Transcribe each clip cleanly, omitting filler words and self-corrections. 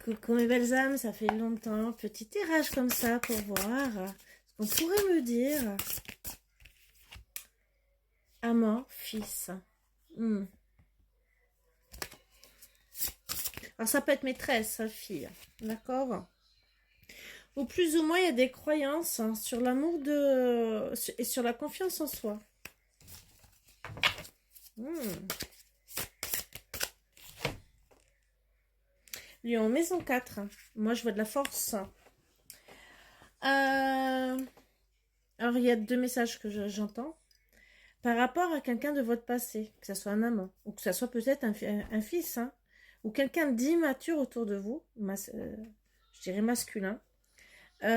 Coucou mes belles âmes, ça fait longtemps. Petit tirage comme ça pour voir ce qu'on pourrait me dire. Amant, fils. Alors ça peut être maîtresse, fille. D'accord? Ou plus ou moins il y a des croyances sur l'amour et sur la confiance en soi. Lion, maison 4. Moi, je vois de la force. Alors, il y a deux messages que j'entends. Par rapport à quelqu'un de votre passé, que ce soit un amant, ou que ce soit peut-être un fils, ou quelqu'un d'immature autour de vous, je dirais masculin, il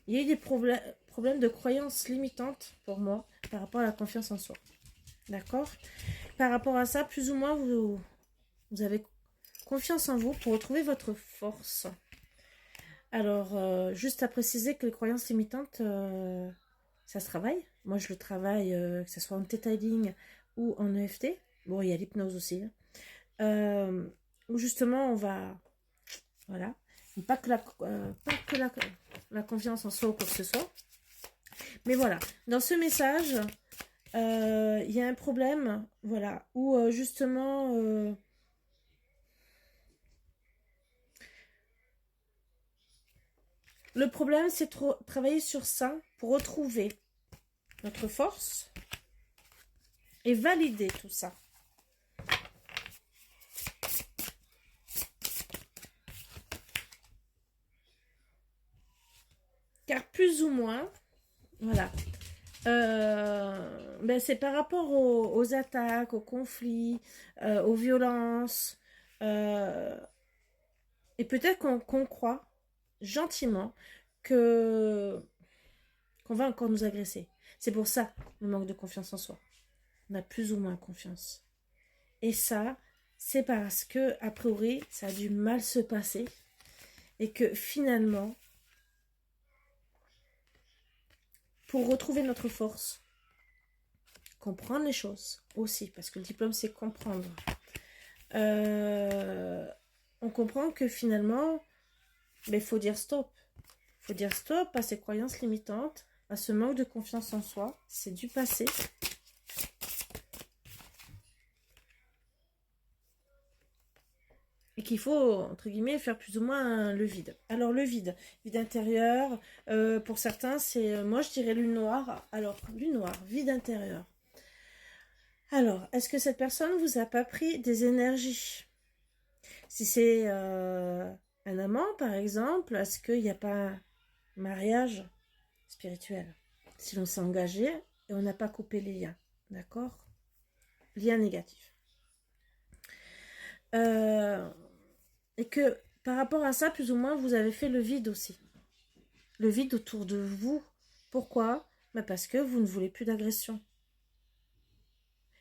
y a eu des problèmes de croyances limitantes pour moi par rapport à la confiance en soi. D'accord? Par rapport à ça, plus ou moins, vous avez confiance en vous pour retrouver votre force. Alors, juste à préciser que les croyances limitantes, ça se travaille. Moi, je le travaille, que ce soit en Theta Healing ou en EFT. Bon, il y a l'hypnose aussi. Où justement, on va... Voilà. Pas que la confiance en soi ou quoi que ce soit. Mais voilà. Dans ce message, il y a un problème, voilà, où justement... le problème, c'est de travailler sur ça pour retrouver notre force et valider tout ça. Car plus ou moins, voilà, c'est par rapport aux attaques, aux conflits, aux violences, et peut-être qu'on croit gentiment qu'on va encore nous agresser. C'est pour ça le manque de confiance en soi. On a plus ou moins confiance. Et ça, c'est parce que, a priori, ça a dû mal se passer et que finalement, pour retrouver notre force, comprendre les choses aussi, parce que le diplôme, c'est comprendre. On comprend que finalement, il faut dire stop. Il faut dire stop à ces croyances limitantes, à ce manque de confiance en soi. C'est du passé. Et qu'il faut, entre guillemets, faire plus ou moins le vide. Alors, le vide intérieur, pour certains, c'est, moi, je dirais lune noire. Alors, lune noire, vide intérieur. Alors, est-ce que cette personne vous a pas pris des énergies? Si c'est un amant, par exemple, est-ce qu'il n'y a pas un mariage spirituel? Si l'on s'est engagé et on n'a pas coupé les liens, d'accord? Lien négatif. Et que par rapport à ça, plus ou moins, vous avez fait le vide aussi. Le vide autour de vous. Pourquoi? Parce que vous ne voulez plus d'agression.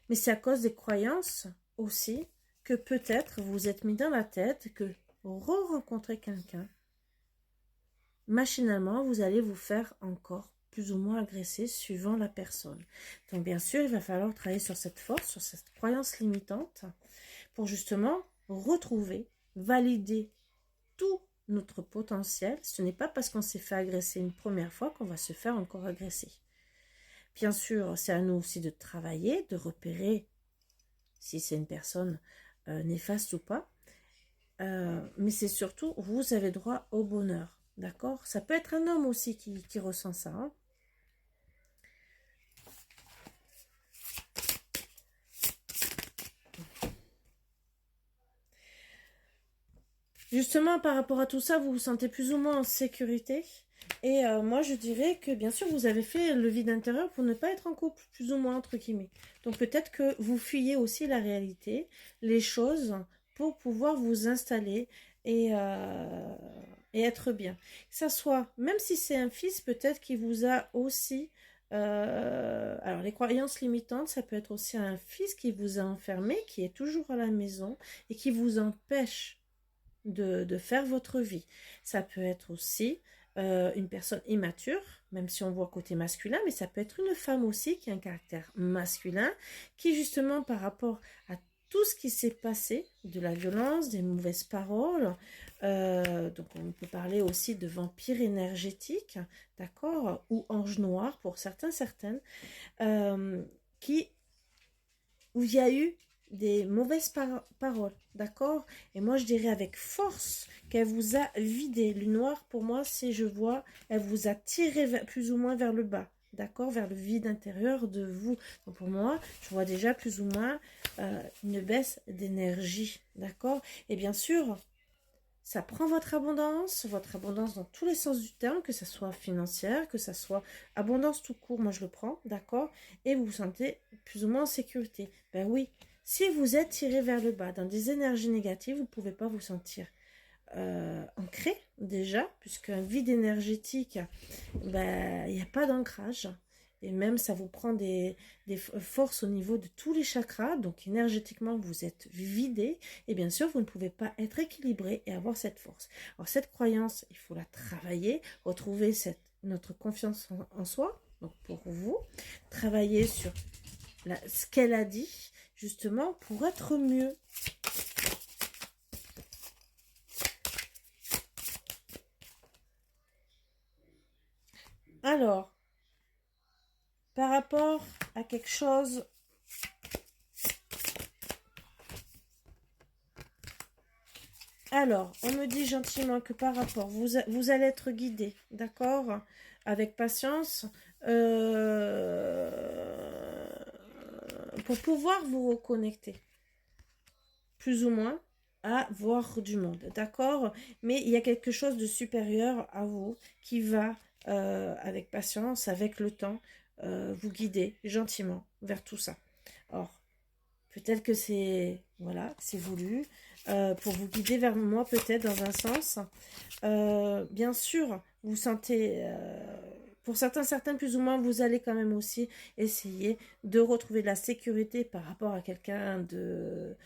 Mais c'est à cause des croyances aussi que peut-être vous vous êtes mis dans la tête que re-rencontrer quelqu'un, machinalement, vous allez vous faire encore plus ou moins agresser suivant la personne. Donc bien sûr, il va falloir travailler sur cette force, sur cette croyance limitante pour justement retrouver, valider tout notre potentiel. Ce n'est pas parce qu'on s'est fait agresser une première fois qu'on va se faire encore agresser. Bien sûr, c'est à nous aussi de travailler, de repérer si c'est une personne néfaste ou pas. Mais c'est surtout, vous avez droit au bonheur. D'accord? Ça peut être un homme aussi qui ressent ça. Hein. Justement, par rapport à tout ça, vous vous sentez plus ou moins en sécurité. Et moi, je dirais que, bien sûr, vous avez fait le vide intérieur pour ne pas être en couple, plus ou moins, entre guillemets. Donc, peut-être que vous fuyez aussi la réalité, les choses, pour pouvoir vous installer et être bien. Que ça soit, même si c'est un fils, peut-être qu'il vous a aussi... alors, les croyances limitantes, ça peut être aussi un fils qui vous a enfermé, qui est toujours à la maison et qui vous empêche de faire votre vie. Ça peut être aussi une personne immature, même si on voit côté masculin, mais ça peut être une femme aussi qui a un caractère masculin, qui justement par rapport à tout ce qui s'est passé, de la violence, des mauvaises paroles. Donc on peut parler aussi de vampire énergétique, d'accord, ou ange noir pour certains, certaines, qui où il y a eu des mauvaises paroles, d'accord? Et moi, je dirais avec force qu'elle vous a vidé. Le noir, pour moi, c'est, je vois, elle vous a tiré plus ou moins vers le bas, d'accord? Vers le vide intérieur de vous. Donc, pour moi, je vois déjà plus ou moins une baisse d'énergie, d'accord? Et bien sûr, ça prend votre abondance dans tous les sens du terme, que ce soit financière, que ce soit abondance tout court, moi je le prends, d'accord? Et vous vous sentez plus ou moins en sécurité. Ben oui, si vous êtes tiré vers le bas dans des énergies négatives, vous ne pouvez pas vous sentir ancré déjà, puisqu'un vide énergétique, ben, il n'y a pas d'ancrage. Et même, ça vous prend des forces au niveau de tous les chakras. Donc, énergétiquement, vous êtes vidé. Et bien sûr, vous ne pouvez pas être équilibré et avoir cette force. Alors, cette croyance, il faut la travailler, retrouver notre confiance en soi. Donc, pour vous, travailler sur ce qu'elle a dit, justement, pour être mieux. Alors, par rapport à quelque chose... Alors, on me dit gentiment que par rapport, vous allez être guidé, d'accord? Avec patience, pour pouvoir vous reconnecter, plus ou moins, à voir du monde, d'accord? Mais il y a quelque chose de supérieur à vous qui va, avec patience, avec le temps, vous guider gentiment vers tout ça. Or, peut-être que c'est, voilà, c'est voulu, pour vous guider vers moi, peut-être dans un sens. Bien sûr, vous sentez, pour certains plus ou moins, vous allez quand même aussi essayer de retrouver de la sécurité par rapport à quelqu'un de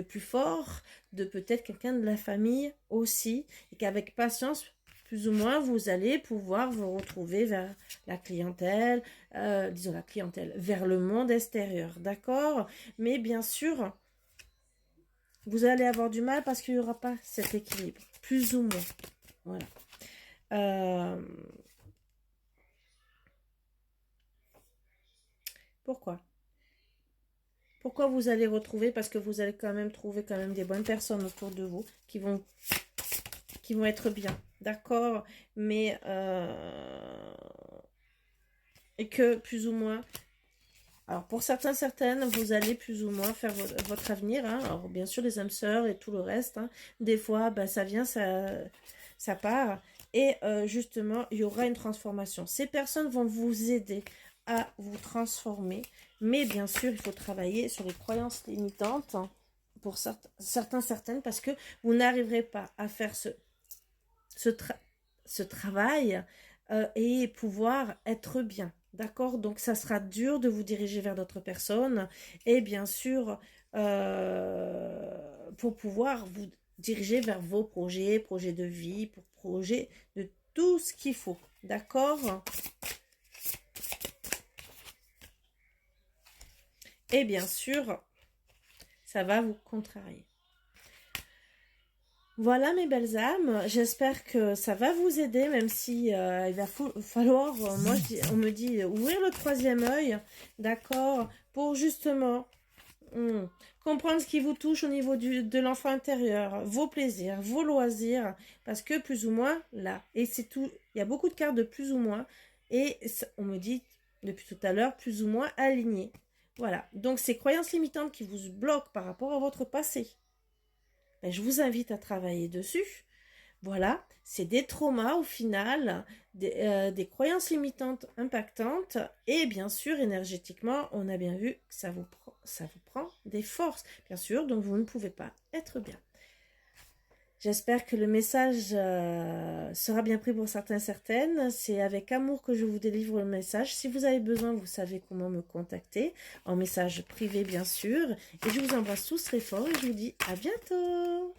plus fort, de peut-être quelqu'un de la famille aussi, et qu'avec patience, plus ou moins, vous allez pouvoir vous retrouver vers la clientèle, disons la clientèle, vers le monde extérieur, d'accord? Mais bien sûr, vous allez avoir du mal parce qu'il n'y aura pas cet équilibre, plus ou moins. Voilà. Pourquoi? Pourquoi vous allez retrouver? Parce que vous allez quand même trouver quand même des bonnes personnes autour de vous qui vont être bien, d'accord? Mais et que plus ou moins, alors pour certaines, vous allez plus ou moins faire votre avenir, hein. Alors bien sûr les âmes sœurs et tout le reste, hein. Des fois bah, ça vient, ça part, et justement il y aura une transformation. Ces personnes vont vous aider à vous transformer, mais bien sûr il faut travailler sur les croyances limitantes pour certaines, parce que vous n'arriverez pas à faire ce travail et pouvoir être bien. D'accord? Donc, ça sera dur de vous diriger vers d'autres personnes. Et bien sûr, pour pouvoir vous diriger vers vos projets de vie, pour projets de tout ce qu'il faut. D'accord? Et bien sûr, ça va vous contrarier. Voilà mes belles âmes, j'espère que ça va vous aider, même si il va falloir, moi on me dit, ouvrir le troisième œil, d'accord, pour justement comprendre ce qui vous touche au niveau de l'enfant intérieur, vos plaisirs, vos loisirs, parce que plus ou moins, là, et c'est tout, il y a beaucoup de cartes de plus ou moins, et on me dit depuis tout à l'heure, plus ou moins aligné. Voilà, donc ces croyances limitantes qui vous bloquent par rapport à votre passé, ben, je vous invite à travailler dessus. Voilà, c'est des traumas au final, des croyances limitantes impactantes, et bien sûr, énergétiquement, on a bien vu que ça vous prend des forces, bien sûr, donc vous ne pouvez pas être bien. J'espère que le message sera bien pris pour certaines. C'est avec amour que je vous délivre le message. Si vous avez besoin, vous savez comment me contacter, en message privé bien sûr. Et je vous embrasse tous très fort et je vous dis à bientôt.